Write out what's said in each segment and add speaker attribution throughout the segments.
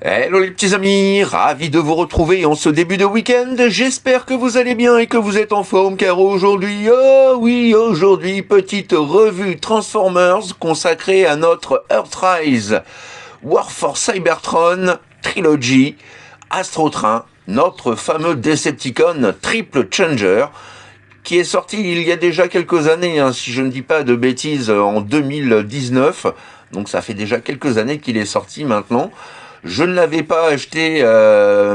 Speaker 1: Hello les petits amis, ravi de vous retrouver en ce début de week-end. J'espère que vous allez bien et que vous êtes en forme car aujourd'hui, oh oui, aujourd'hui, petite revue Transformers consacrée à notre Earthrise War for Cybertron Trilogy Astro Train, notre fameux Decepticon Triple Changer qui est sorti il y a déjà quelques années, si je ne dis pas de bêtises, en 2019. Donc ça fait déjà quelques années qu'il est sorti maintenant. Je ne l'avais pas acheté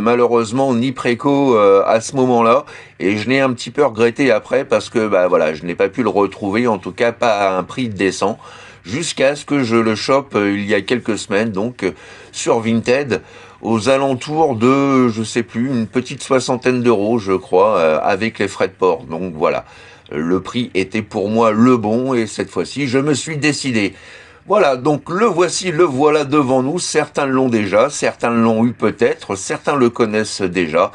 Speaker 1: malheureusement ni préco à ce moment-là et je l'ai un petit peu regretté après parce que voilà, je n'ai pas pu le retrouver, en tout cas pas à un prix décent, jusqu'à ce que je le chope il y a quelques semaines, donc sur Vinted, aux alentours de, je sais plus, une petite soixantaine d'euros, je crois, avec les frais de port. Donc voilà, le prix était pour moi le bon et cette fois-ci, je me suis décidé. Voilà, donc le voici, le voilà devant nous. Certains l'ont déjà, certains l'ont eu peut-être, certains le connaissent déjà.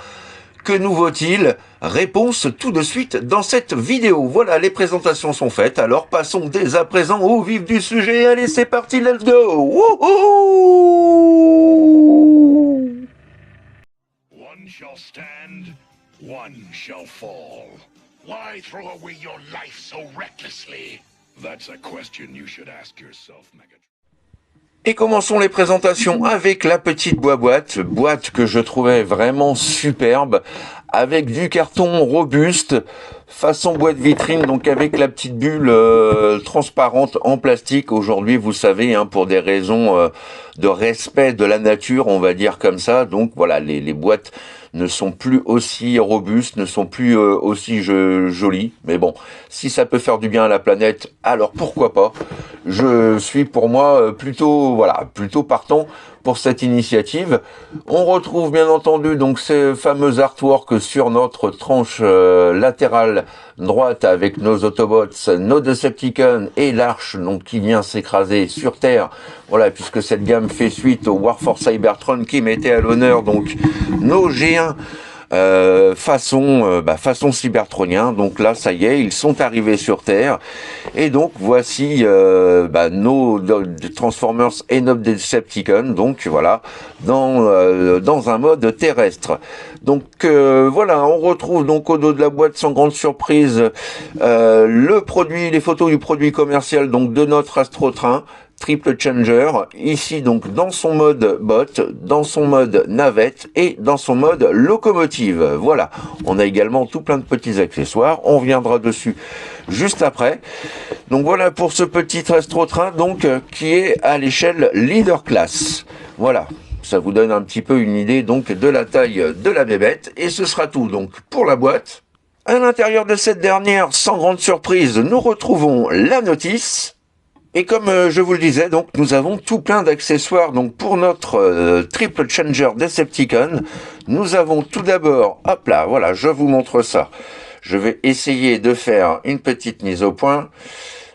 Speaker 1: Que nous vaut-il? Réponse tout de suite dans cette vidéo. Voilà, les présentations sont faites, alors passons dès à présent au vif du sujet. Allez, c'est parti, let's go! Wouhou!
Speaker 2: One shall stand, one shall fall. Why throw away your life so recklessly? That's a question you should ask yourself, Megatron.
Speaker 1: Et commençons les présentations avec la petite boîte que je trouvais vraiment superbe, avec du carton robuste, façon boîte vitrine, donc avec la petite bulle transparente en plastique. Aujourd'hui, vous savez, pour des raisons de respect de la nature, on va dire comme ça, donc voilà, les boîtes ne sont plus aussi robustes, ne sont plus aussi jolies. Mais bon, si ça peut faire du bien à la planète, alors pourquoi pas. Je suis pour moi plutôt partant pour cette initiative. On retrouve bien entendu donc ces fameux artworks sur notre tranche latérale droite avec nos Autobots, nos Decepticons et l'arche donc qui vient s'écraser sur Terre. Voilà, puisque cette gamme fait suite au War for Cybertron qui mettait à l'honneur donc nos G1 façon cybertronien. Donc là, ça y est, ils sont arrivés sur Terre. Et donc voici nos Transformers et nos Decepticons. Donc voilà, dans un mode terrestre. Donc voilà, on retrouve donc au dos de la boîte sans grande surprise les photos du produit commercial donc de notre Astrotrain Triple Changer, ici donc dans son mode bot, dans son mode navette et dans son mode locomotive. Voilà, on a également tout plein de petits accessoires, on reviendra dessus juste après. Donc voilà pour ce petit Astrotrain donc qui est à l'échelle leader class. Voilà, ça vous donne un petit peu une idée donc de la taille de la bébête et ce sera tout donc pour la boîte. À l'intérieur de cette dernière, sans grande surprise, nous retrouvons la notice. Et comme je vous le disais, donc nous avons tout plein d'accessoires. Donc pour notre Triple Changer Decepticon, nous avons tout d'abord, hop là, voilà, je vous montre ça. Je vais essayer de faire une petite mise au point,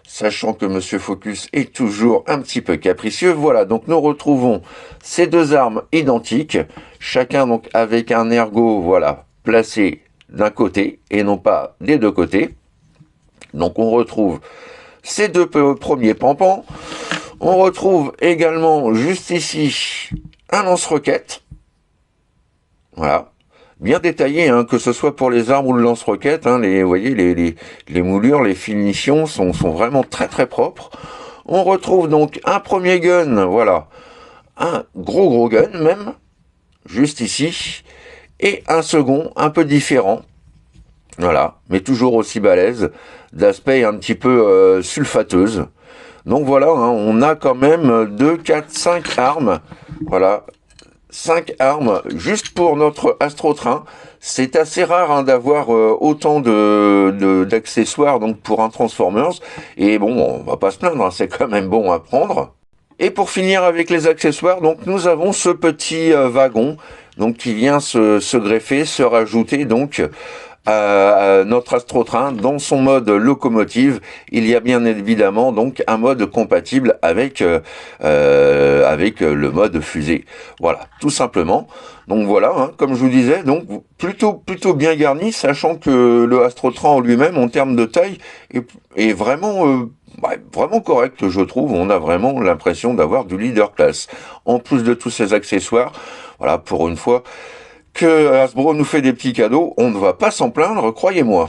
Speaker 1: sachant que Monsieur Focus est toujours un petit peu capricieux. Voilà, donc nous retrouvons ces deux armes identiques, chacun donc avec un ergot, voilà, placé d'un côté et non pas des deux côtés. Donc on retrouve ces deux premiers pampans. On retrouve également juste ici un lance-roquette. Voilà. Bien détaillé, que ce soit pour les armes ou le lance-roquette. Vous voyez, les moulures, les finitions sont vraiment très très propres. On retrouve donc un premier gun, voilà. Un gros gun même, juste ici. Et un second, un peu différent. Voilà, mais toujours aussi balèze, d'aspect un petit peu sulfateuse. Donc voilà, on a quand même 2, 4, 5 armes. Voilà, 5 armes juste pour notre Astrotrain. C'est assez rare d'avoir autant d'accessoires donc pour un Transformers. Et bon, on va pas se plaindre, c'est quand même bon à prendre. Et pour finir avec les accessoires, donc nous avons ce petit wagon donc qui vient se greffer, se rajouter donc notre Astrotrain dans son mode locomotive. Il y a bien évidemment donc un mode compatible avec le mode fusée. Voilà, tout simplement. Donc voilà, hein, comme je vous disais, donc plutôt bien garni, sachant que le Astrotrain en lui-même, en termes de taille, est vraiment vraiment correct, je trouve. On a vraiment l'impression d'avoir du leader class. En plus de tous ces accessoires, voilà, pour une fois que Hasbro nous fait des petits cadeaux, on ne va pas s'en plaindre, croyez-moi.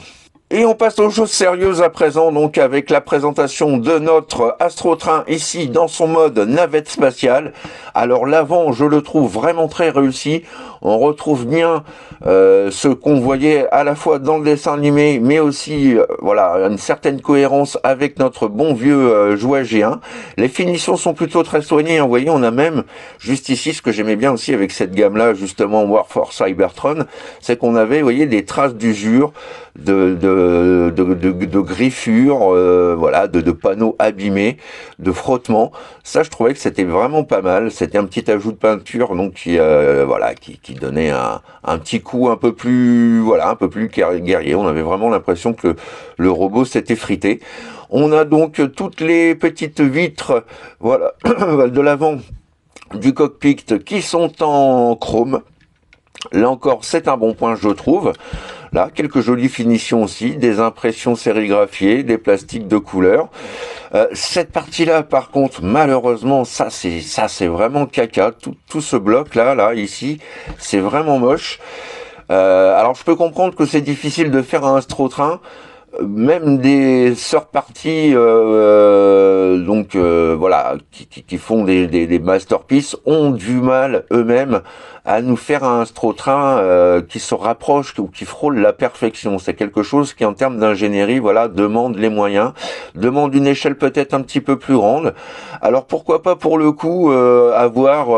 Speaker 1: Et on passe aux choses sérieuses à présent, donc avec la présentation de notre Astrotrain ici dans son mode navette spatiale. Alors l'avant, je le trouve vraiment très réussi. On retrouve bien ce qu'on voyait à la fois dans le dessin animé, mais aussi voilà, une certaine cohérence avec notre bon vieux jouet G1. Les finitions sont plutôt très soignées. Vous voyez, on a même juste ici ce que j'aimais bien aussi avec cette gamme-là, justement War for Cybertron, c'est qu'on avait, vous voyez, des traces d'usure, de griffures, voilà, de panneaux abîmés, de frottements. Ça, je trouvais que c'était vraiment pas mal. C'était un petit ajout de peinture, donc qui donnait un petit coup un peu plus, voilà, un peu plus guerrier. On avait vraiment l'impression que le robot s'était frité. On a donc toutes les petites vitres, voilà, de l'avant du cockpit qui sont en chrome. Là encore, c'est un bon point, je trouve. Là, quelques jolies finitions aussi, des impressions sérigraphiées, des plastiques de couleur. Cette partie-là, par contre, malheureusement, ça c'est vraiment caca. Tout ce bloc-là, ici, c'est vraiment moche. Alors, je peux comprendre que c'est difficile de faire un Astrotrain. Même des third parties voilà, qui font des masterpieces ont du mal eux-mêmes à nous faire un Astrotrain qui se rapproche ou qui frôle la perfection. C'est quelque chose qui, en termes d'ingénierie, voilà, demande les moyens, demande une échelle peut-être un petit peu plus grande. Alors pourquoi pas pour le coup avoir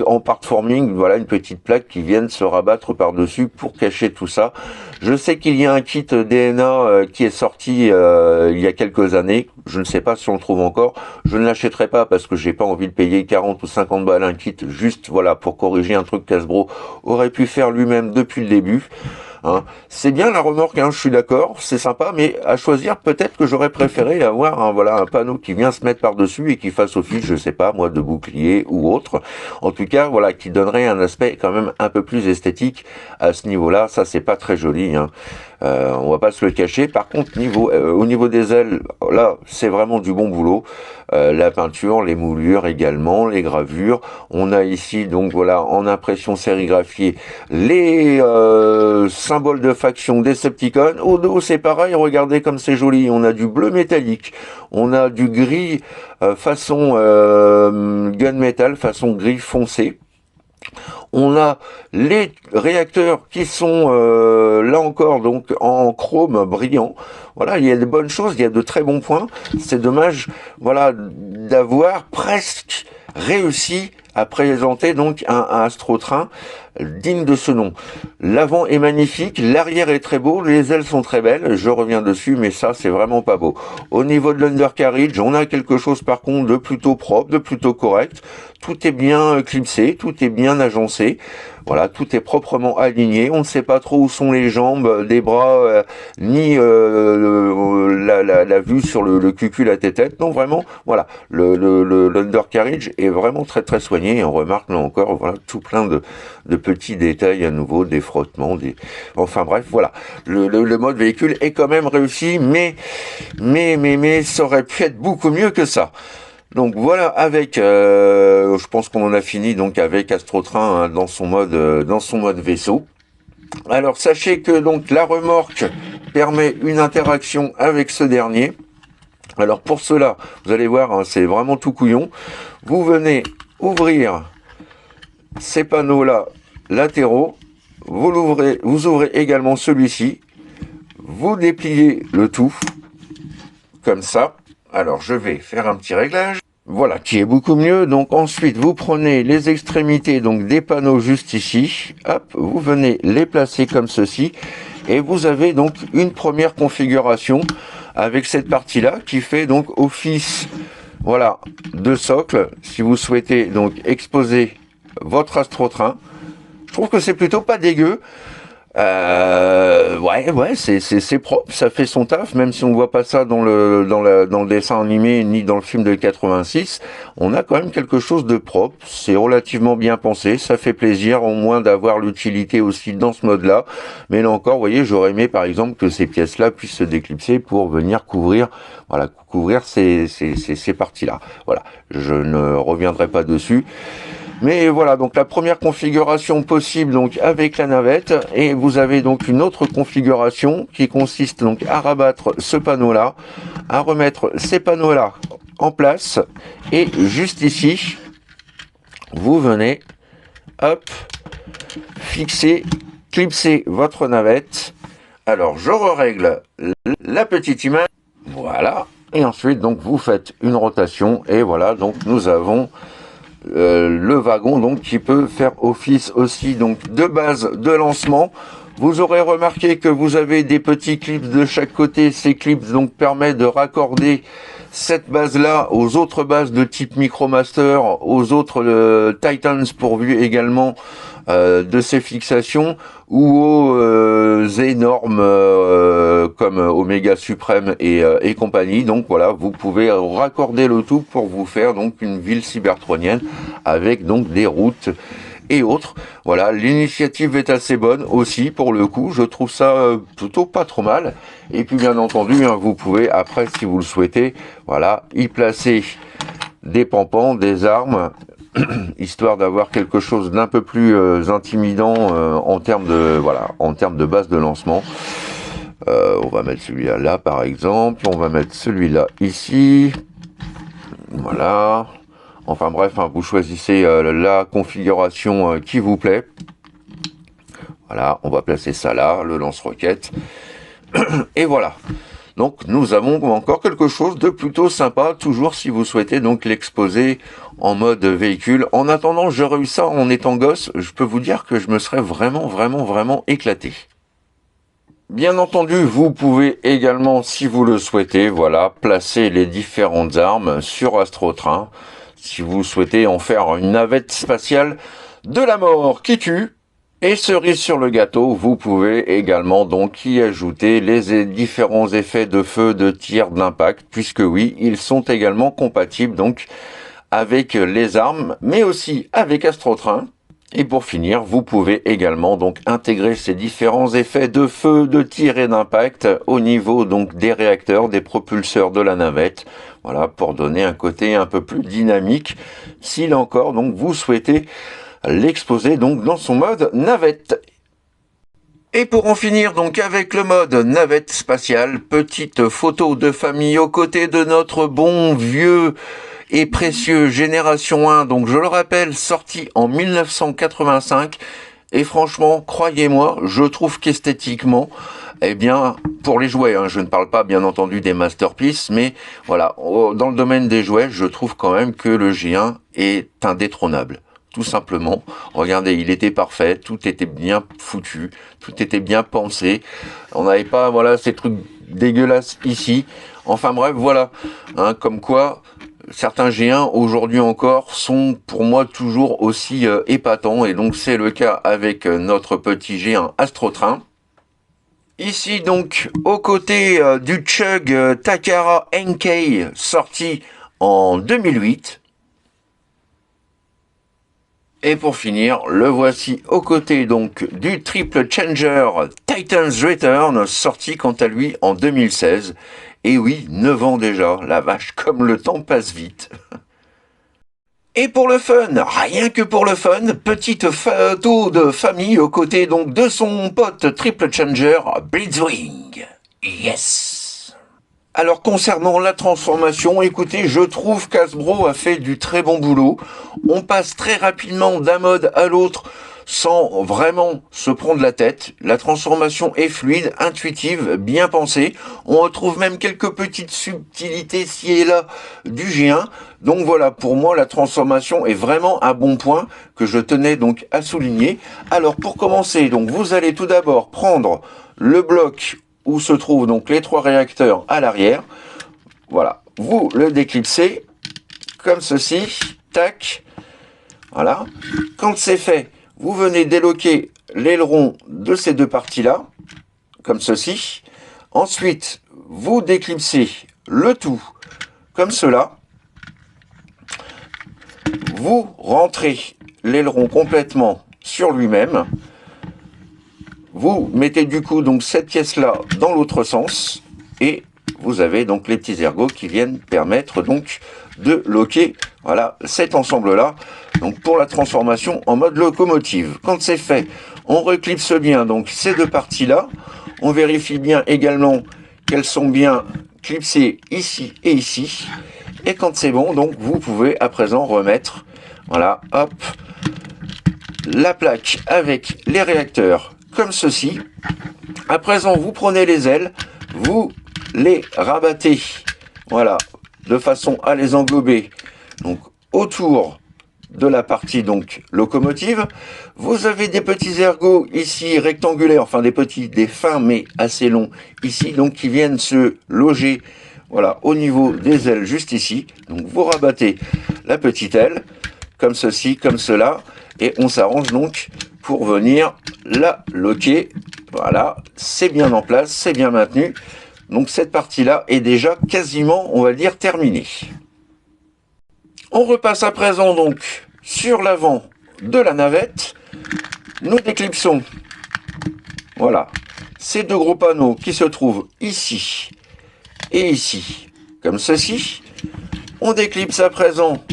Speaker 1: en part-forming, voilà, une petite plaque qui vienne se rabattre par-dessus pour cacher tout ça. Je sais qu'il y a un kit DNA qui est sorti il y a quelques années. Je ne sais pas si on le trouve encore. Je ne l'achèterai pas parce que j'ai pas envie de payer 40 ou 50 balles un kit juste, voilà, pour corriger un truc qu'Hasbro aurait pu faire lui-même depuis le début. Hein. C'est bien la remorque, hein, je suis d'accord, c'est sympa, mais à choisir, peut-être que j'aurais préféré avoir un panneau qui vient se mettre par-dessus et qui fasse office, je sais pas, moi, de bouclier ou autre. En tout cas, voilà, qui donnerait un aspect quand même un peu plus esthétique à ce niveau-là. Ça, c'est pas très joli, hein. On va pas se le cacher. Par contre, au niveau des ailes, là, c'est vraiment du bon boulot. La peinture, les moulures également, les gravures. On a ici, donc voilà, en impression sérigraphiée, les symboles de faction Decepticon. Au dos, c'est pareil, regardez comme c'est joli. On a du bleu métallique, on a du gris façon gunmetal, façon gris foncé. On a les réacteurs qui sont là encore donc en chrome brillant. Voilà, il y a de bonnes choses, il y a de très bons points. C'est dommage, voilà, d'avoir presque réussi à présenter donc un Astrotrain digne de ce nom. L'avant est magnifique, l'arrière est très beau, les ailes sont très belles, je reviens dessus, mais ça c'est vraiment pas beau. Au niveau de l'undercarriage, on a quelque chose par contre de plutôt propre, de plutôt correct. Tout est bien clipsé, tout est bien agencé. Voilà, tout est proprement aligné. On ne sait pas trop où sont les jambes, des bras, ni la vue sur le cul la tête. Non, vraiment, voilà, l'undercarriage est vraiment très très soigné. Et on remarque là encore, voilà, tout plein de petits détails à nouveau, des frottements, enfin bref, voilà. Le mode véhicule est quand même réussi, mais ça aurait pu être beaucoup mieux que ça. Donc voilà, avec, je pense qu'on en a fini donc avec Astrotrain hein, dans son mode vaisseau. Alors sachez que donc la remorque permet une interaction avec ce dernier. Alors pour cela, vous allez voir, hein, c'est vraiment tout couillon. Vous venez ouvrir ces panneaux-là latéraux. Vous ouvrez également celui-ci. Vous dépliez le tout comme ça. Alors je vais faire un petit réglage. Voilà, qui est beaucoup mieux. Donc ensuite, vous prenez les extrémités donc des panneaux juste ici. Hop, vous venez les placer comme ceci. Et vous avez donc une première configuration avec cette partie-là qui fait donc office, voilà, de socle. Si vous souhaitez donc exposer votre Astrotrain. Je trouve que c'est plutôt pas dégueu. Ouais, c'est propre, ça fait son taf, même si on voit pas ça dans le dessin animé ni dans le film de 86, on a quand même quelque chose de propre, c'est relativement bien pensé, ça fait plaisir au moins d'avoir l'utilité aussi dans ce mode-là, mais là encore, vous voyez, j'aurais aimé par exemple que ces pièces-là puissent se déclipser pour venir couvrir, voilà, couvrir ces parties-là. Voilà, je ne reviendrai pas dessus. Mais voilà, donc la première configuration possible donc avec la navette, et vous avez donc une autre configuration qui consiste donc à rabattre ce panneau-là, à remettre ces panneaux-là en place, et juste ici, vous venez, hop, fixer, clipser votre navette. Alors je règle la petite image, voilà, et ensuite donc vous faites une rotation, et voilà, donc nous avons le wagon donc qui peut faire office aussi donc de base de lancement. Vous aurez remarqué que vous avez des petits clips de chaque côté. Ces clips donc permettent de raccorder cette base là aux autres bases de type Micromaster, aux autres Titans pourvus également de ces fixations, ou aux énormes comme Omega Supreme et compagnie. Donc voilà, vous pouvez raccorder le tout pour vous faire donc une ville cybertronienne avec donc des routes et autres. Voilà, l'initiative est assez bonne aussi pour le coup, je trouve ça plutôt pas trop mal. Et puis bien entendu, hein, vous pouvez après, si vous le souhaitez, voilà, y placer des pampans, des armes, histoire d'avoir quelque chose d'un peu plus intimidant en termes de base de lancement. On va mettre celui-là là par exemple, on va mettre celui-là ici, voilà. Enfin bref, hein, vous choisissez la configuration qui vous plaît. Voilà, on va placer ça là, le lance-roquette. Et voilà. Donc nous avons encore quelque chose de plutôt sympa, toujours si vous souhaitez donc l'exposer en mode véhicule. En attendant, j'aurais eu ça en étant gosse, je peux vous dire que je me serais vraiment éclaté. Bien entendu, vous pouvez également, si vous le souhaitez, voilà, placer les différentes armes sur Astrotrain. Si vous souhaitez en faire une navette spatiale de la mort qui tue. Et cerise sur le gâteau, vous pouvez également donc y ajouter les différents effets de feu, de tir, d'impact, puisque oui, ils sont également compatibles donc avec les armes, mais aussi avec Astrotrain. Et pour finir, vous pouvez également donc intégrer ces différents effets de feu, de tir et d'impact au niveau donc des réacteurs, des propulseurs de la navette. Voilà, pour donner un côté un peu plus dynamique, si là encore donc vous souhaitez l'exposer donc dans son mode navette. Et pour en finir donc avec le mode navette spatiale, petite photo de famille aux côtés de notre bon vieux et précieux Génération 1, donc je le rappelle, sorti en 1985, et franchement, croyez-moi, je trouve qu'esthétiquement, eh bien, pour les jouets, hein, je ne parle pas bien entendu des masterpieces, mais voilà, dans le domaine des jouets, je trouve quand même que le G1 est indétrônable. Tout simplement. Regardez, il était parfait, tout était bien foutu, tout était bien pensé. On n'avait pas, voilà, ces trucs dégueulasses ici. Enfin bref, voilà. Hein, comme quoi, certains G1 aujourd'hui encore sont pour moi toujours aussi épatants. Et donc c'est le cas avec notre petit G1 Astrotrain. Ici donc, aux côtés du Chug Takara NK, sorti en 2008. Et pour finir, le voici aux côtés donc du Triple Changer Titan's Return, sorti quant à lui en 2016. Et oui, 9 ans déjà, la vache, comme le temps passe vite. Et pour le fun, rien que pour le fun, petite photo de famille aux côtés donc de son pote Triple Changer Blitzwing. Yes! Alors concernant la transformation, écoutez, je trouve qu'Hasbro a fait du très bon boulot. On passe très rapidement d'un mode à l'autre sans vraiment se prendre la tête. La transformation est fluide, intuitive, bien pensée. On retrouve même quelques petites subtilités ci et là du G1. Donc voilà, pour moi, la transformation est vraiment un bon point que je tenais donc à souligner. Alors pour commencer, donc vous allez tout d'abord prendre le bloc où se trouvent donc les 3 réacteurs à l'arrière. Voilà, vous le déclipsez comme ceci, tac, voilà. Quand c'est fait, vous venez déloquer l'aileron de ces deux parties-là, comme ceci. Ensuite, vous déclipsez le tout comme cela. Vous rentrez l'aileron complètement sur lui-même. Vous mettez du coup donc cette pièce-là dans l'autre sens et vous avez donc les petits ergots qui viennent permettre donc de loquer, voilà, cet ensemble-là, donc pour la transformation en mode locomotive. Quand c'est fait, on reclipse bien donc ces deux parties-là. On vérifie bien également qu'elles sont bien clipsées ici et ici. Et quand c'est bon, donc vous pouvez à présent remettre, voilà, hop, la plaque avec les réacteurs comme ceci. À présent, vous prenez les ailes, vous les rabattez, voilà, de façon à les englober donc autour de la partie donc locomotive. Vous avez des petits ergots ici rectangulaires, enfin des fins mais assez longs ici, donc qui viennent se loger, voilà, au niveau des ailes juste ici. Donc vous rabattez la petite aile comme ceci, comme cela, et on s'arrange donc pour venir la loquer. Voilà, c'est bien en place, c'est bien maintenu. Donc cette partie-là est déjà quasiment, on va dire, terminée. On repasse à présent donc sur l'avant de la navette. Nous déclipsons, voilà, ces deux gros panneaux qui se trouvent ici et ici, comme ceci. On déclipse à présent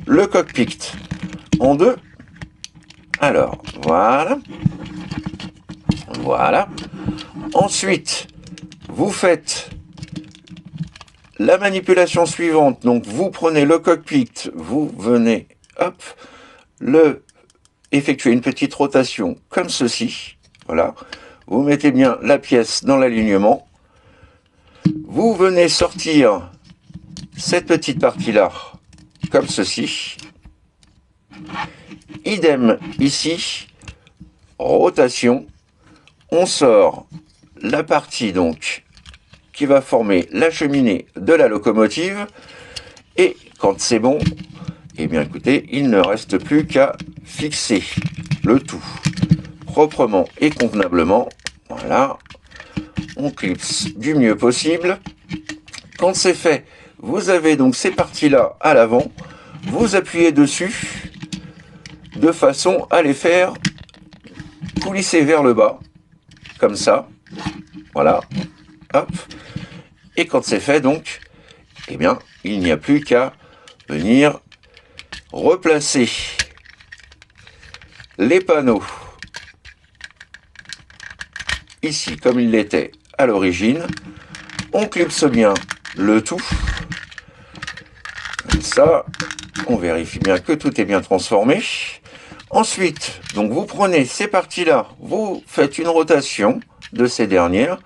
Speaker 1: le cockpit en deux. Alors, voilà. Voilà. Ensuite, vous faites la manipulation suivante. Donc, vous prenez le cockpit, vous venez, hop, effectuer une petite rotation comme ceci. Voilà. Vous mettez bien la pièce dans l'alignement. Vous venez sortir cette petite partie-là comme ceci. Idem ici. Rotation. On sort la partie donc qui va former la cheminée de la locomotive. Et quand c'est bon, eh bien écoutez, il ne reste plus qu'à fixer le tout proprement et convenablement. Voilà. On clipse du mieux possible. Quand c'est fait, vous avez donc ces parties-là à l'avant. Vous appuyez dessus de façon à les faire coulisser vers le bas. Comme ça. Voilà. Hop. Et quand c'est fait, donc, eh bien, il n'y a plus qu'à venir replacer les panneaux ici comme il l'était à l'origine. On clipse bien le tout. Comme ça, on vérifie bien que tout est bien transformé. Ensuite, donc vous prenez ces parties-là, vous faites une rotation de ces dernières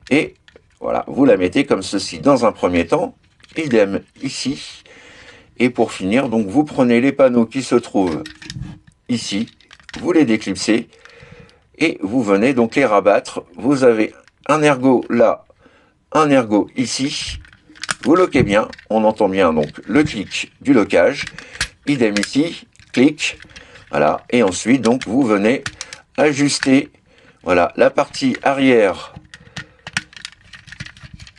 Speaker 1: et voilà, vous la mettez comme ceci dans un premier temps, idem ici. Et pour finir, donc vous prenez les panneaux qui se trouvent ici, vous les déclipsez et vous venez donc les rabattre. Vous avez un ergot là, un ergot ici. Vous loquez bien, on entend bien donc le clic du locage. Idem ici, clic. Voilà, et ensuite donc vous venez ajuster, voilà, la partie arrière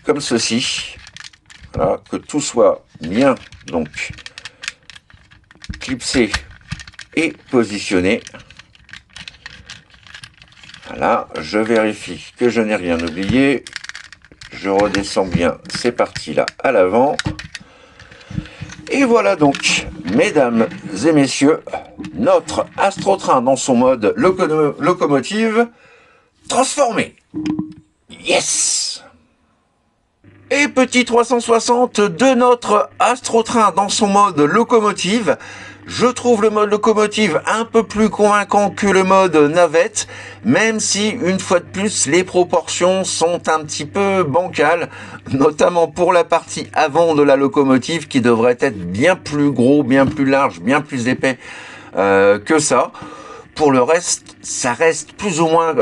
Speaker 1: comme ceci. Voilà, que tout soit bien donc clipsé et positionné. Voilà, je vérifie que je n'ai rien oublié. Je redescends bien ces parties-là à l'avant. Et voilà donc, mesdames et messieurs, notre Astrotrain dans son mode locomotive transformé. Yes! Et petit 360 de notre Astrotrain dans son mode locomotive. Je trouve le mode locomotive un peu plus convaincant que le mode navette, même si, une fois de plus, les proportions sont un petit peu bancales, notamment pour la partie avant de la locomotive qui devrait être bien plus gros, bien plus large, bien plus épais que ça. Pour le reste, ça reste plus ou moins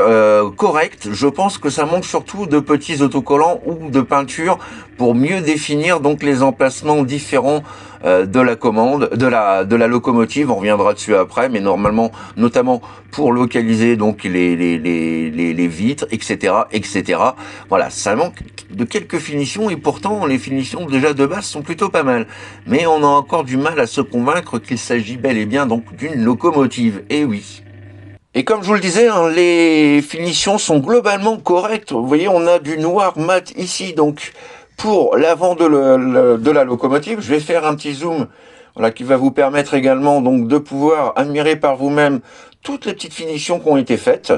Speaker 1: correct. Je pense que ça manque surtout de petits autocollants ou de peinture pour mieux définir donc les emplacements différents de la commande, de la locomotive. On reviendra dessus après, mais normalement, notamment pour localiser donc les vitres, etc., etc. Voilà, ça manque de quelques finitions et pourtant les finitions déjà de base sont plutôt pas mal. Mais on a encore du mal à se convaincre qu'il s'agit bel et bien donc d'une locomotive. Et oui. Et comme je vous le disais, hein, les finitions sont globalement correctes. Vous voyez, on a du noir mat ici, donc pour l'avant de la locomotive. Je vais faire un petit zoom, voilà, qui va vous permettre également donc de pouvoir admirer par vous-même toutes les petites finitions qui ont été faites.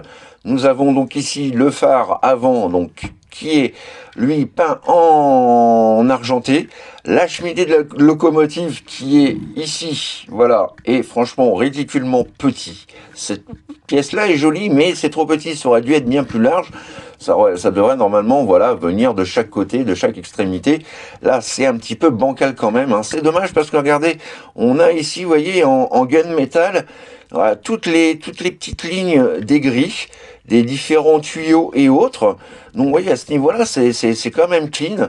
Speaker 1: Nous avons donc ici le phare avant, donc qui est lui peint en argenté. La cheminée de la locomotive qui est ici, voilà, est franchement ridiculement petit. Cette pièce-là est jolie, mais c'est trop petit, ça aurait dû être bien plus large. Ça devrait normalement, voilà, venir de chaque côté, de chaque extrémité. Là, c'est un petit peu bancal quand même, hein. C'est dommage parce que regardez, on a ici, vous voyez, en gunmetal, voilà, toutes les petites lignes des grilles, des différents tuyaux et autres. Donc, vous voyez, à ce niveau-là, c'est quand même clean.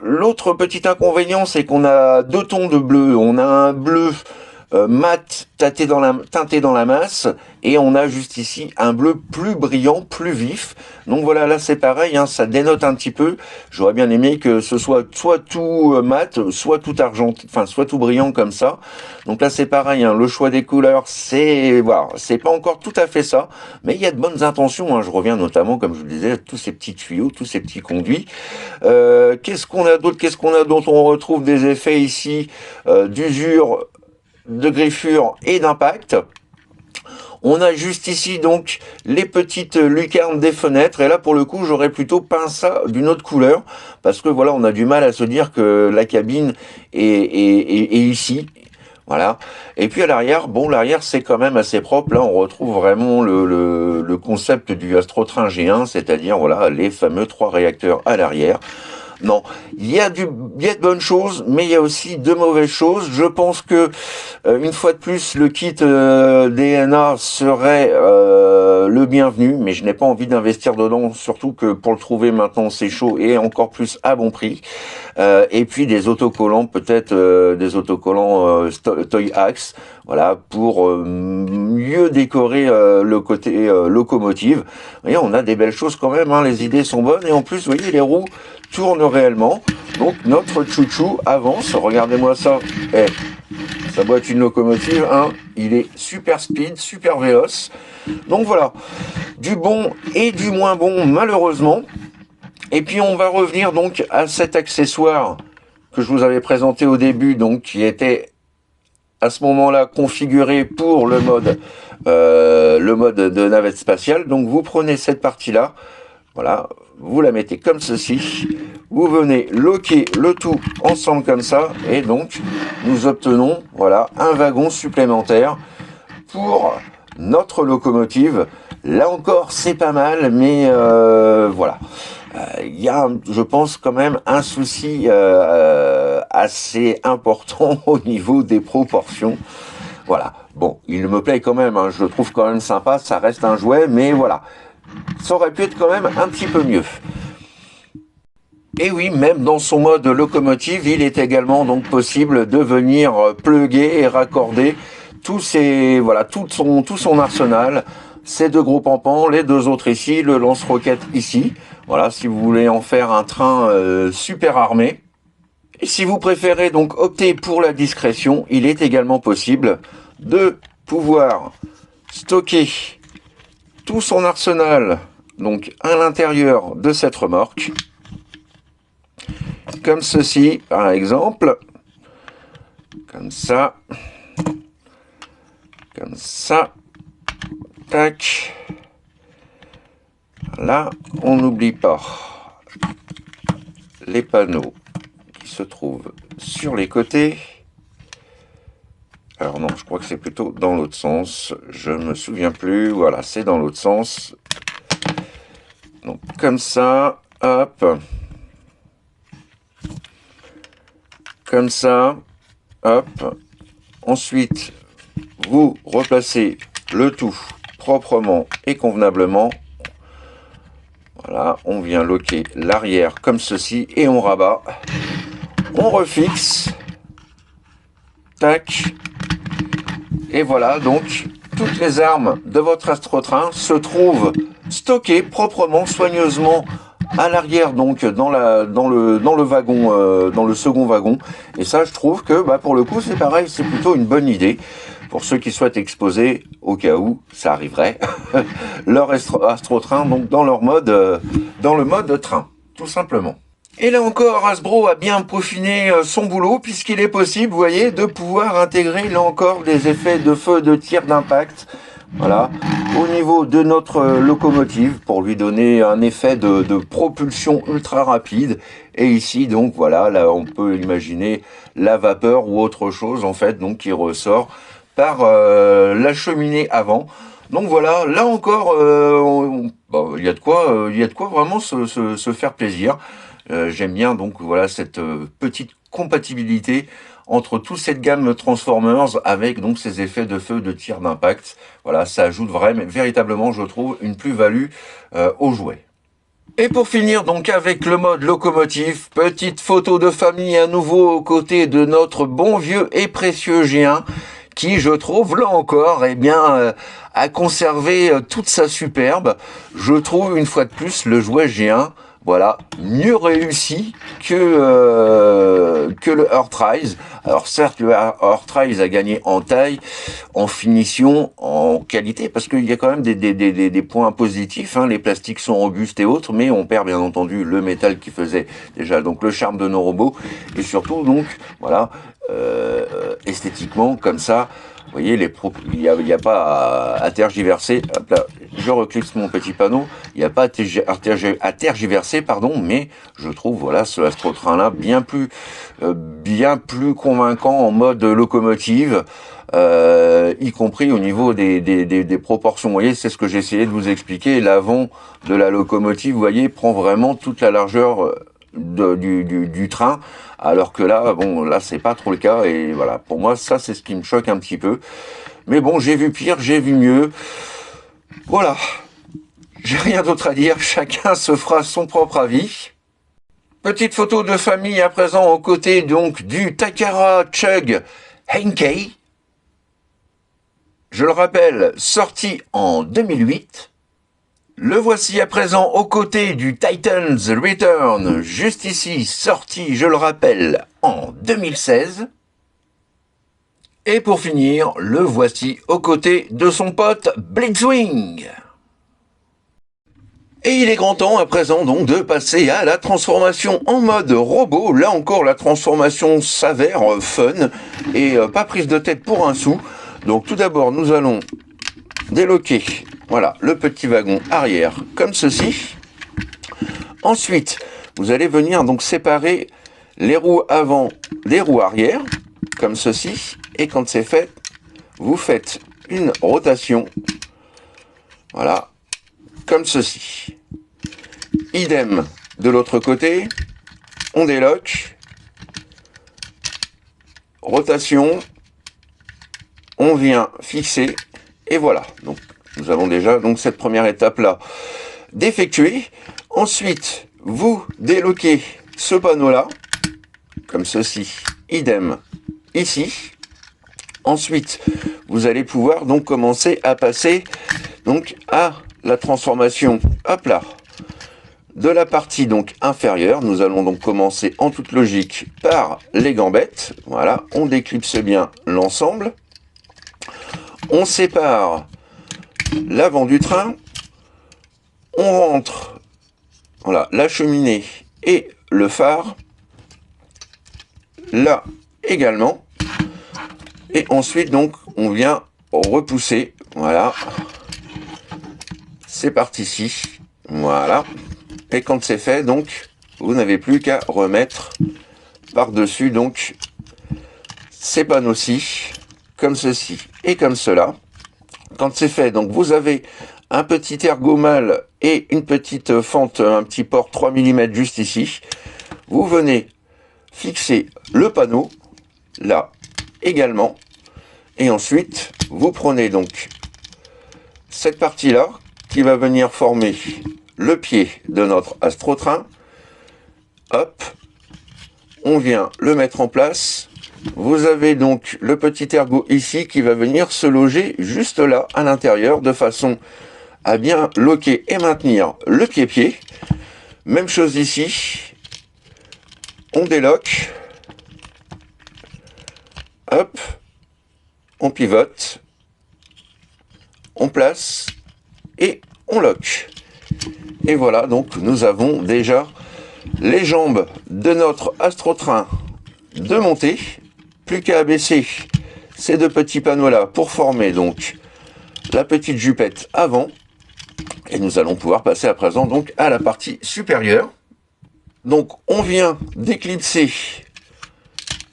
Speaker 1: L'autre petit inconvénient, c'est qu'on a deux tons de bleu. On a un bleu mat teinté dans la masse, et on a juste ici un bleu plus brillant, plus vif. Donc voilà, là c'est pareil, hein, ça dénote un petit peu. J'aurais bien aimé que ce soit tout mat, soit tout argent, enfin soit tout brillant comme ça. Donc là c'est pareil, hein, le choix des couleurs, c'est voilà, c'est pas encore tout à fait ça, mais il y a de bonnes intentions. Hein. Je reviens notamment, comme je vous le disais, à tous ces petits tuyaux, tous ces petits conduits. Qu'est-ce qu'on a d'autre? On retrouve des effets ici d'usure, de griffure et d'impact. On a juste ici donc les petites lucarnes des fenêtres, et là pour le coup j'aurais plutôt peint ça d'une autre couleur, parce que voilà, on a du mal à se dire que la cabine est ici. Voilà. Et puis à l'arrière, bon, l'arrière c'est quand même assez propre. Là on retrouve vraiment le concept du Astrotrain G1, c'est-à-dire voilà, les fameux 3 réacteurs à l'arrière. Non, il y a de bonnes choses, mais il y a aussi de mauvaises choses. Je pense que une fois de plus, le kit DNA serait le bienvenu, mais je n'ai pas envie d'investir dedans, surtout que pour le trouver maintenant c'est chaud, et encore plus à bon prix. Et puis des autocollants, peut-être des autocollants Toy Axe, voilà, pour mieux décorer le côté locomotive. Vous voyez, on a des belles choses quand même, hein, les idées sont bonnes, et en plus, vous voyez, les roues tournent réellement. Donc notre chouchou avance, regardez-moi ça. Ça doit être une locomotive, hein. Il est super speed, super véloce. Donc voilà, du bon et du moins bon malheureusement. Et puis on va revenir donc à cet accessoire que je vous avais présenté au début, donc qui était à ce moment-là configuré pour le mode de navette spatiale. Donc vous prenez cette partie-là, voilà, vous la mettez comme ceci, vous venez loquer le tout ensemble comme ça, et donc nous obtenons voilà un wagon supplémentaire pour notre locomotive. Là encore c'est pas mal, mais voilà, il y a, je pense, quand même un souci assez important au niveau des proportions. Voilà, bon, il me plaît quand même, hein, je le trouve quand même sympa, ça reste un jouet, mais voilà, ça aurait pu être quand même un petit peu mieux. Et oui, même dans son mode locomotive, il est également donc possible de venir plugger et raccorder tout son arsenal. Ces deux gros pampans, les deux autres ici, le lance-roquette ici. Voilà, si vous voulez en faire un train super armé. Et si vous préférez donc opter pour la discrétion, il est également possible de pouvoir stocker tout son arsenal donc à l'intérieur de cette remorque. Comme ceci, par exemple. Comme ça. Comme ça. Tac. Là, on n'oublie pas les panneaux qui se trouvent sur les côtés. Alors non, je crois que c'est plutôt dans l'autre sens. Je me souviens plus. Voilà, c'est dans l'autre sens. Donc comme ça, hop. Comme ça, hop. Ensuite, vous replacez le tout proprement et convenablement. Voilà, on vient loquer l'arrière comme ceci et on rabat. On refixe. Tac. Et voilà, donc toutes les armes de votre astrotrain se trouvent stockées proprement, soigneusement à l'arrière, donc dans le wagon, dans le second wagon. Et ça, je trouve que bah, pour le coup, c'est pareil, c'est plutôt une bonne idée pour ceux qui souhaitent exposer, au cas où ça arriverait, leur astrotrain, donc dans le mode train, tout simplement. Et là encore, Hasbro a bien peaufiné son boulot, puisqu'il est possible, vous voyez, de pouvoir intégrer là encore des effets de feu, de tir, d'impact. Voilà, au niveau de notre locomotive, pour lui donner un effet de propulsion ultra rapide. Et ici, donc voilà, là on peut imaginer la vapeur ou autre chose, en fait, donc qui ressort par la cheminée avant. Donc voilà, là encore, il y a de quoi vraiment se faire plaisir. J'aime bien donc voilà cette petite compatibilité entre toute cette gamme Transformers avec donc ces effets de feu, de tir, d'impact. Voilà, ça ajoute vraiment, véritablement, je trouve, une plus-value au jouet. Et pour finir donc avec le mode locomotive, petite photo de famille à nouveau aux côtés de notre bon vieux et précieux G1 qui, je trouve, là encore, eh bien, a conservé toute sa superbe. Je trouve, une fois de plus, le jouet G1, voilà, mieux réussi que le Earthrise. Alors certes, le Earthrise a gagné en taille, en finition, en qualité, parce qu'il y a quand même des points positifs. Hein. Les plastiques sont robustes et autres, mais on perd bien entendu le métal qui faisait déjà donc le charme de nos robots. Et surtout, donc, voilà, esthétiquement, comme ça, vous voyez, il y a pas à tergiverser. Hop là, je reclipse mon petit panneau. Il n'y a pas à tergiverser, pardon, mais je trouve, voilà, ce astrotrain-là bien plus convaincant en mode locomotive, y compris au niveau des proportions. Vous voyez, c'est ce que j'ai essayé de vous expliquer. L'avant de la locomotive, vous voyez, prend vraiment toute la largeur du train, alors que là, bon, là c'est pas trop le cas, et voilà, pour moi ça c'est ce qui me choque un petit peu, mais bon, j'ai vu pire, j'ai vu mieux, voilà, j'ai rien d'autre à dire, chacun se fera son propre avis. Petite photo de famille à présent aux côtés donc du Takara Chug Henkei, je le rappelle, sorti en 2008. Le voici à présent aux côtés du Titan's Return, juste ici, sorti, je le rappelle, en 2016. Et pour finir, le voici aux côtés de son pote Blitzwing. Et il est grand temps à présent donc de passer à la transformation en mode robot. Là encore, la transformation s'avère fun et pas prise de tête pour un sou. Donc tout d'abord, nous allons déloquer, voilà, le petit wagon arrière comme ceci. Ensuite, vous allez venir donc séparer les roues avant des roues arrière comme ceci. Et quand c'est fait, vous faites une rotation, voilà, comme ceci. Idem de l'autre côté, on déloque, rotation, on vient fixer. Et voilà, donc nous avons déjà donc cette première étape-là d'effectuer. Ensuite, vous déloquez ce panneau-là, comme ceci, idem ici. Ensuite, vous allez pouvoir donc commencer à passer donc à la transformation, hop là, de la partie donc inférieure. Nous allons donc commencer en toute logique par les gambettes. Voilà, on déclipse bien l'ensemble. On sépare l'avant du train, on rentre, voilà, la cheminée et le phare, là également, et ensuite donc on vient repousser, voilà, c'est parti ici, voilà, et quand c'est fait, donc vous n'avez plus qu'à remettre par-dessus donc ces panneaux-ci, comme ceci et comme cela. Quand c'est fait, donc vous avez un petit ergomal et une petite fente, un petit port 3 mm juste ici. Vous venez fixer le panneau, là également, et ensuite vous prenez donc cette partie-là qui va venir former le pied de notre astrotrain. Hop, on vient le mettre en place. Vous avez donc le petit ergot ici qui va venir se loger juste là à l'intérieur de façon à bien loquer et maintenir le pied-pied. Même chose ici. On déloque. Hop, on pivote. On place et on lock. Et voilà, donc nous avons déjà les jambes de notre astrotrain de montée. Plus qu'à abaisser ces deux petits panneaux là pour former donc la petite jupette avant. Et nous allons pouvoir passer à présent donc à la partie supérieure. Donc on vient d'éclipser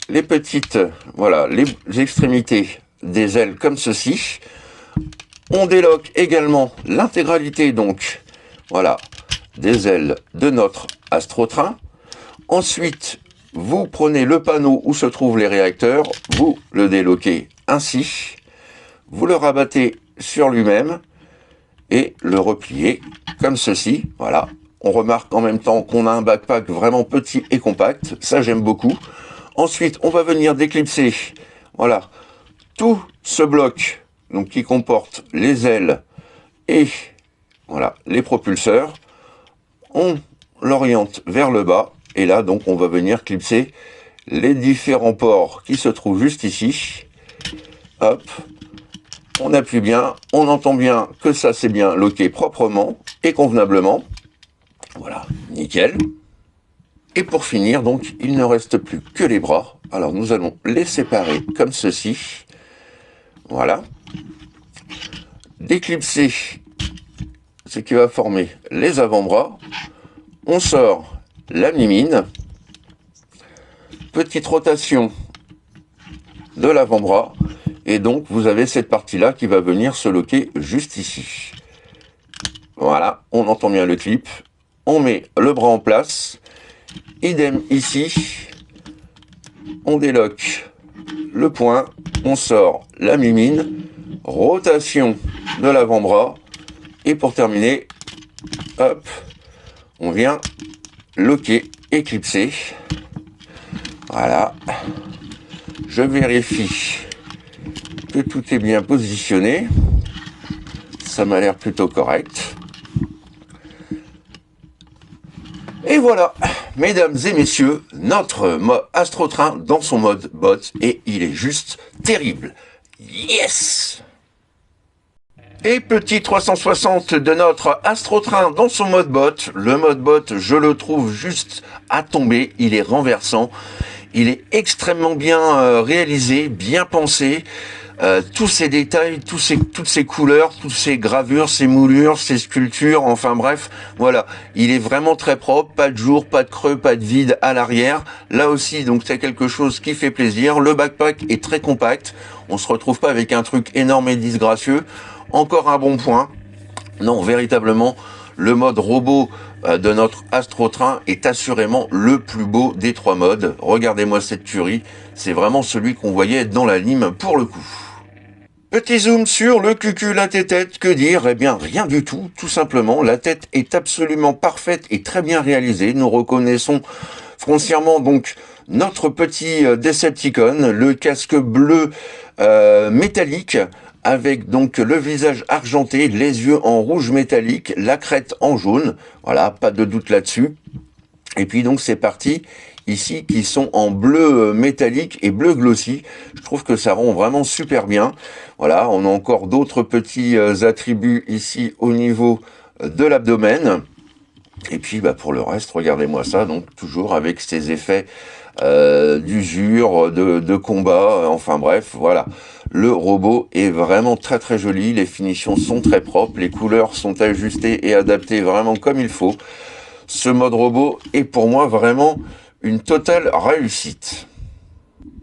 Speaker 1: les petites, voilà, les extrémités des ailes comme ceci. On déloque également l'intégralité donc, voilà, des ailes de notre astrotrain. Ensuite, vous prenez le panneau où se trouvent les réacteurs, vous le déloquez ainsi, vous le rabattez sur lui-même et le repliez comme ceci. Voilà, on remarque en même temps qu'on a un backpack vraiment petit et compact, ça j'aime beaucoup. Ensuite, on va venir déclipser, voilà, tout ce bloc donc qui comporte les ailes et voilà les propulseurs. On l'oriente vers le bas. Et là, donc, on va venir clipser les différents ports qui se trouvent juste ici. Hop, on appuie bien, on entend bien que ça c'est bien loqué proprement et convenablement. Voilà, nickel. Et pour finir, donc, il ne reste plus que les bras. Alors, nous allons les séparer comme ceci. Voilà. Déclipser ce qui va former les avant-bras. On sort la mimine, petite rotation de l'avant-bras, et donc vous avez cette partie-là qui va venir se loquer juste ici. Voilà, on entend bien le clip, on met le bras en place, idem ici, on déloque le point, on sort la mimine, rotation de l'avant-bras, et pour terminer, hop, on vient loquer, éclipser. Voilà. Je vérifie que tout est bien positionné. Ça m'a l'air plutôt correct. Et voilà, mesdames et messieurs, notre astrotrain dans son mode bot. Et il est juste terrible. Yes! Et petit 360 de notre astrotrain dans son mode bot. Le mode bot, je le trouve juste à tomber. Il est renversant. Il est extrêmement bien réalisé, bien pensé. Tous ces détails, toutes ces couleurs, toutes ces gravures, ces moulures, ces sculptures, enfin bref, voilà. Il est vraiment très propre, pas de jour, pas de creux, pas de vide à l'arrière. Là aussi, donc c'est quelque chose qui fait plaisir. Le backpack est très compact. On se retrouve pas avec un truc énorme et disgracieux. Encore un bon point. Non, véritablement, le mode robot de notre astrotrain est assurément le plus beau des trois modes. Regardez-moi cette tuerie. C'est vraiment celui qu'on voyait dans l'anime pour le coup. Petit zoom sur le cucul, la tête, que dire? Eh bien, rien du tout, tout simplement. La tête est absolument parfaite et très bien réalisée. Nous reconnaissons foncièrement donc notre petit Decepticon, le casque bleu métallique, avec donc le visage argenté, les yeux en rouge métallique, la crête en jaune. Voilà, pas de doute là-dessus. Et puis donc ces parties ici qui sont en bleu métallique et bleu glossy. Je trouve que ça rend vraiment super bien. Voilà, on a encore d'autres petits attributs ici au niveau de l'abdomen. Et puis bah, pour le reste, regardez-moi ça, donc toujours avec ces effets d'usure, de combat, enfin bref, voilà. Le robot est vraiment très très joli, les finitions sont très propres, les couleurs sont ajustées et adaptées vraiment comme il faut. Ce mode robot est pour moi vraiment une totale réussite.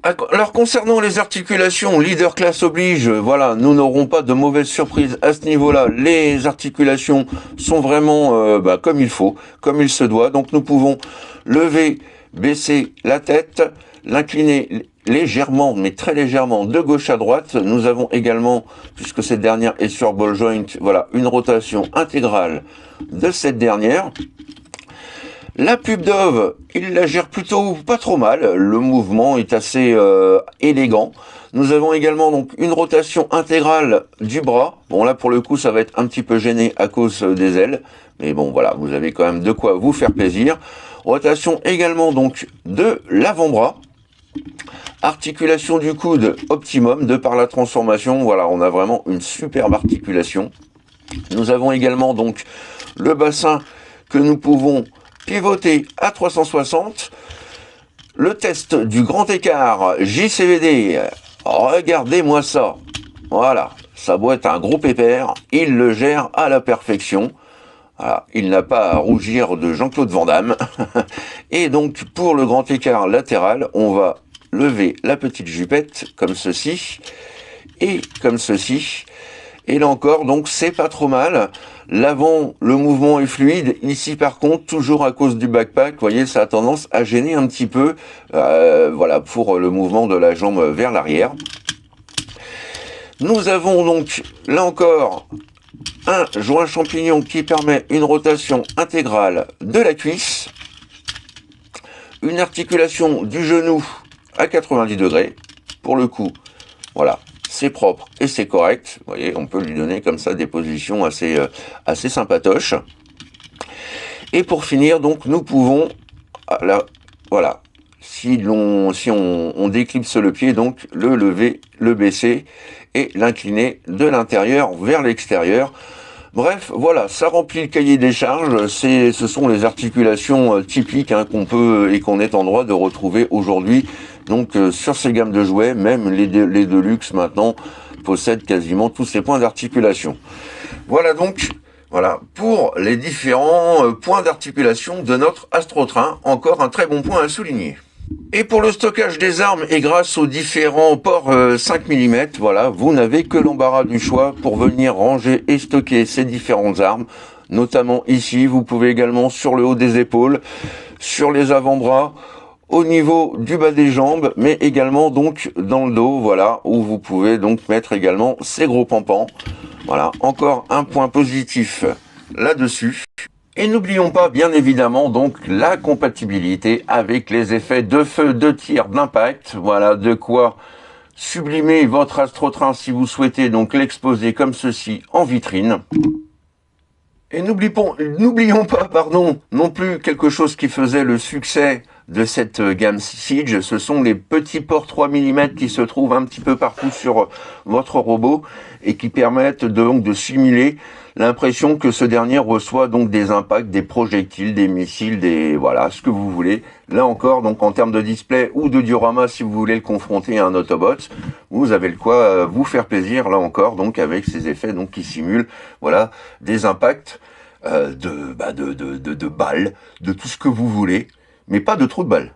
Speaker 1: Alors concernant les articulations, leader class oblige, voilà, nous n'aurons pas de mauvaises surprises à ce niveau-là. Les articulations sont vraiment comme il faut, comme il se doit. Donc nous pouvons lever, baisser la tête, l'incliner légèrement, mais très légèrement, de gauche à droite. Nous avons également, puisque cette dernière est sur ball joint, voilà, une rotation intégrale de cette dernière. La pub Dove, il la gère plutôt pas trop mal. Le mouvement est assez élégant. Nous avons également donc une rotation intégrale du bras. Bon là pour le coup ça va être un petit peu gêné à cause des ailes. Mais bon voilà, vous avez quand même de quoi vous faire plaisir. Rotation également donc de l'avant-bras. Articulation du coude optimum de par la transformation. Voilà, on a vraiment une superbe articulation. Nous avons également donc le bassin que nous pouvons pivoter à 360. Le test du grand écart JCVD. Regardez-moi ça. Voilà, ça doit être un gros pépère. Il le gère à la perfection. Voilà, il n'a pas à rougir de Jean-Claude Van Damme. Et donc, pour le grand écart latéral, on va lever la petite jupette comme ceci et comme ceci. Et là encore, donc, c'est pas trop mal. L'avant, le mouvement est fluide. Ici, par contre, toujours à cause du backpack, vous voyez, ça a tendance à gêner un petit peu, voilà, pour le mouvement de la jambe vers l'arrière. Nous avons donc, là encore, un joint champignon qui permet une rotation intégrale de la cuisse, une articulation du genou à 90 degrés. Pour le coup, voilà, c'est propre et c'est correct. Vous voyez, on peut lui donner comme ça des positions assez sympatoches. Et pour finir, donc, nous pouvons, là, voilà, si on déclipse le pied, donc le lever, le baisser et l'incliner de l'intérieur vers l'extérieur. Bref, voilà, ça remplit le cahier des charges. Ce sont les articulations typiques qu'on peut et qu'on est en droit de retrouver aujourd'hui. Donc sur ces gammes de jouets, même les Deluxe maintenant possèdent quasiment tous ces points d'articulation. Voilà donc, voilà pour les différents points d'articulation de notre Astrotrain. Encore un très bon point à souligner. Et pour le stockage des armes et grâce aux différents ports 5 mm, voilà, vous n'avez que l'embarras du choix pour venir ranger et stocker ces différentes armes. Notamment ici, vous pouvez également sur le haut des épaules, sur les avant-bras, au niveau du bas des jambes, mais également donc dans le dos, voilà, où vous pouvez donc mettre également ces gros pampans. Voilà, encore un point positif là-dessus. Et n'oublions pas, bien évidemment, donc la compatibilité avec les effets de feu, de tir, d'impact. Voilà, de quoi sublimer votre Astrotrain si vous souhaitez donc l'exposer comme ceci en vitrine. Et n'oublions pas, pardon, non plus quelque chose qui faisait le succès de cette gamme Siege, ce sont les petits ports 3 mm qui se trouvent un petit peu partout sur votre robot et qui permettent donc de simuler l'impression que ce dernier reçoit donc des impacts, des projectiles, des missiles, voilà, ce que vous voulez. Là encore, donc en termes de display ou de diorama, si vous voulez le confronter à un Autobot, vous avez le quoi vous faire plaisir, là encore, donc avec ces effets donc qui simulent, voilà, des impacts de balles, de tout ce que vous voulez, mais pas de trous de balles.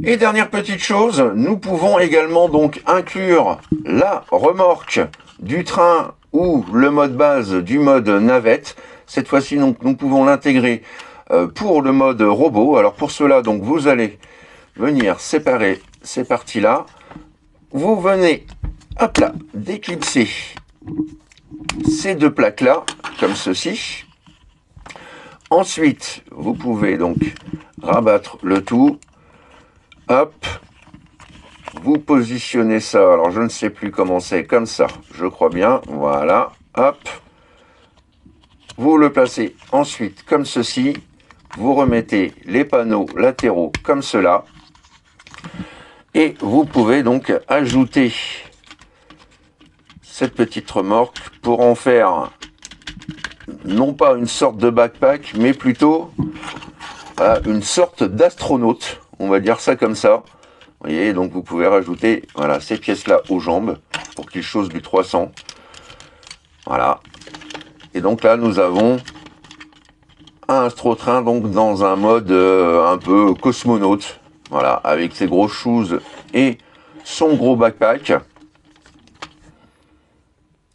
Speaker 1: Et dernière petite chose, nous pouvons également donc inclure la remorque du train ou le mode base du mode navette. Cette fois-ci, donc, nous pouvons l'intégrer pour le mode robot. Alors pour cela, donc vous allez venir séparer ces parties-là. Vous venez, hop là, déclipser ces deux plaques-là, comme ceci. Ensuite, vous pouvez donc rabattre le tout. Hop, vous positionnez ça, alors je ne sais plus comment c'est, comme ça, je crois bien, voilà, hop, vous le placez ensuite comme ceci, vous remettez les panneaux latéraux comme cela, et vous pouvez donc ajouter cette petite remorque pour en faire non pas une sorte de backpack, mais plutôt une sorte d'astronaute, on va dire ça comme ça. Vous voyez, donc vous pouvez rajouter voilà, ces pièces-là aux jambes pour qu'ils chaussent du 300. Voilà. Et donc là, nous avons un Astrotrain donc dans un mode un peu cosmonaute. Voilà, avec ses gros shoes et son gros backpack.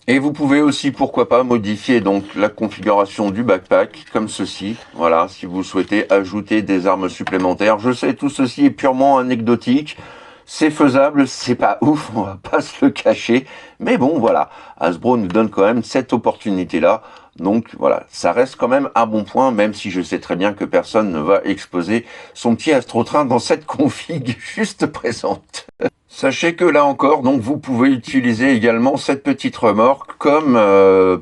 Speaker 1: Et vous pouvez aussi, pourquoi pas, modifier donc la configuration du backpack comme ceci. Voilà, si vous souhaitez ajouter des armes supplémentaires. Je sais, tout ceci est purement anecdotique. C'est faisable, c'est pas ouf, on va pas se le cacher. Mais bon, voilà, Hasbro nous donne quand même cette opportunité-là. Donc voilà, ça reste quand même un bon point, même si je sais très bien que personne ne va exposer son petit Astrotrain dans cette config juste présente. Sachez que là encore, donc vous pouvez utiliser également cette petite remorque comme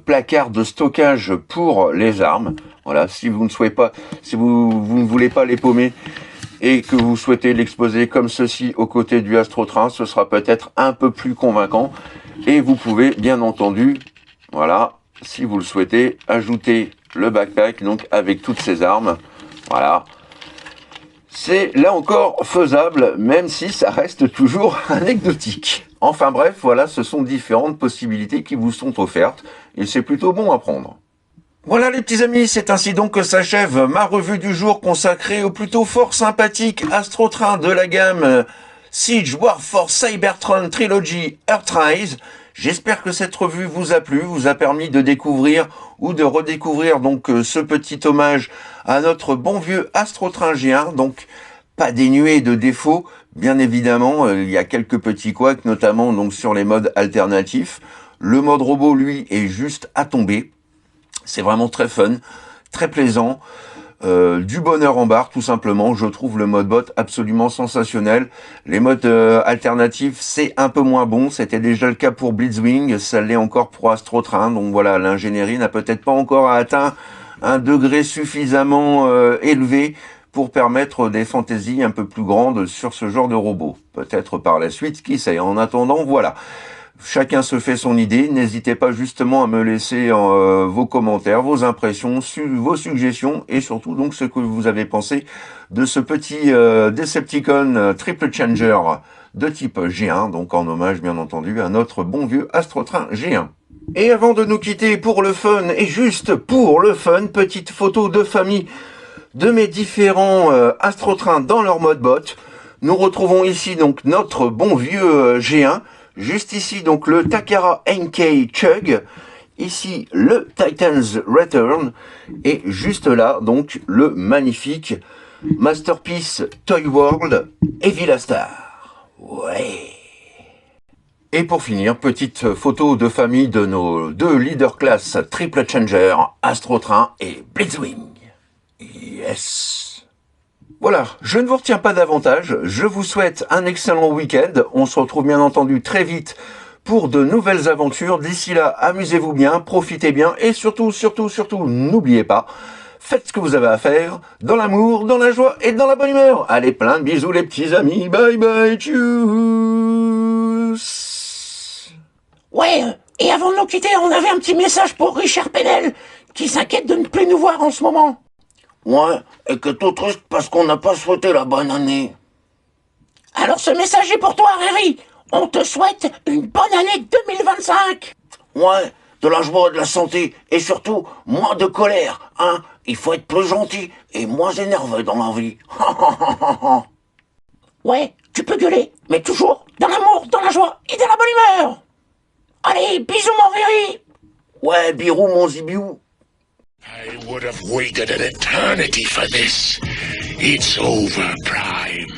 Speaker 1: placard de stockage pour les armes. Voilà, si vous ne souhaitez pas, si vous ne voulez pas les paumer et que vous souhaitez l'exposer comme ceci aux côtés du Astrotrain, ce sera peut-être un peu plus convaincant. Et vous pouvez bien entendu, voilà, si vous le souhaitez, ajouter le backpack donc avec toutes ces armes. Voilà. C'est là encore faisable, même si ça reste toujours anecdotique. Enfin bref, voilà, ce sont différentes possibilités qui vous sont offertes, et c'est plutôt bon à prendre. Voilà les petits amis, c'est ainsi donc que s'achève ma revue du jour consacrée au plutôt fort sympathique Astrotrain de la gamme Siege Warforce Cybertron Trilogy Earthrise. J'espère que cette revue vous a plu, vous a permis de découvrir ou de redécouvrir donc ce petit hommage à notre bon vieux Astrotrain G1, donc pas dénué de défauts, bien évidemment, il y a quelques petits couacs, notamment donc sur les modes alternatifs. Le mode robot, lui, est juste à tomber. C'est vraiment très fun, très plaisant. Du bonheur en barre, tout simplement. Je trouve le mode bot absolument sensationnel. Les modes alternatifs, c'est un peu moins bon. C'était déjà le cas pour Blitzwing, ça l'est encore pour Astrotrain. Donc voilà, l'ingénierie n'a peut-être pas encore atteint un degré suffisamment élevé pour permettre des fantaisies un peu plus grandes sur ce genre de robot. Peut-être par la suite, qui sait. En attendant, voilà. Chacun se fait son idée, n'hésitez pas justement à me laisser vos commentaires, vos impressions, vos suggestions et surtout donc ce que vous avez pensé de ce petit Decepticon Triple Changer de type G1, donc en hommage bien entendu à notre bon vieux Astrotrain G1. Et avant de nous quitter pour le fun, et juste pour le fun, petite photo de famille de mes différents Astrotrains dans leur mode bot. Nous retrouvons ici donc notre bon vieux G1. Juste ici, donc, le Takara NK Chug. Ici, le Titan's Return. Et juste là, donc, le magnifique Masterpiece Toy World Evilastar. Ouais. Et pour finir, petite photo de famille de nos deux leader class Triple Changer, Astrotrain et Blitzwing. Yes. Voilà, je ne vous retiens pas davantage, je vous souhaite un excellent week-end, on se retrouve bien entendu très vite pour de nouvelles aventures, d'ici là, amusez-vous bien, profitez bien, et surtout, n'oubliez pas, faites ce que vous avez à faire, dans l'amour, dans la joie et dans la bonne humeur. Allez, plein de bisous les petits amis, bye bye, tchuss.
Speaker 3: Ouais, et avant de nous quitter, on avait un petit message pour Richard Penel, qui s'inquiète de ne plus nous voir en ce moment.
Speaker 4: Ouais, et que tout triste parce qu'on n'a pas souhaité la bonne année.
Speaker 3: Alors ce message est pour toi, Riri. On te souhaite une bonne année 2025.
Speaker 4: Ouais, de la joie, de la santé, et surtout, moins de colère, hein. Il faut être plus gentil et moins énervé dans la vie.
Speaker 3: Ouais, tu peux gueuler, mais toujours dans l'amour, dans la joie et dans la bonne humeur. Allez, bisous mon Riri.
Speaker 4: Ouais, birou mon zibiou.
Speaker 2: I would have waited an eternity for this. It's over, Prime.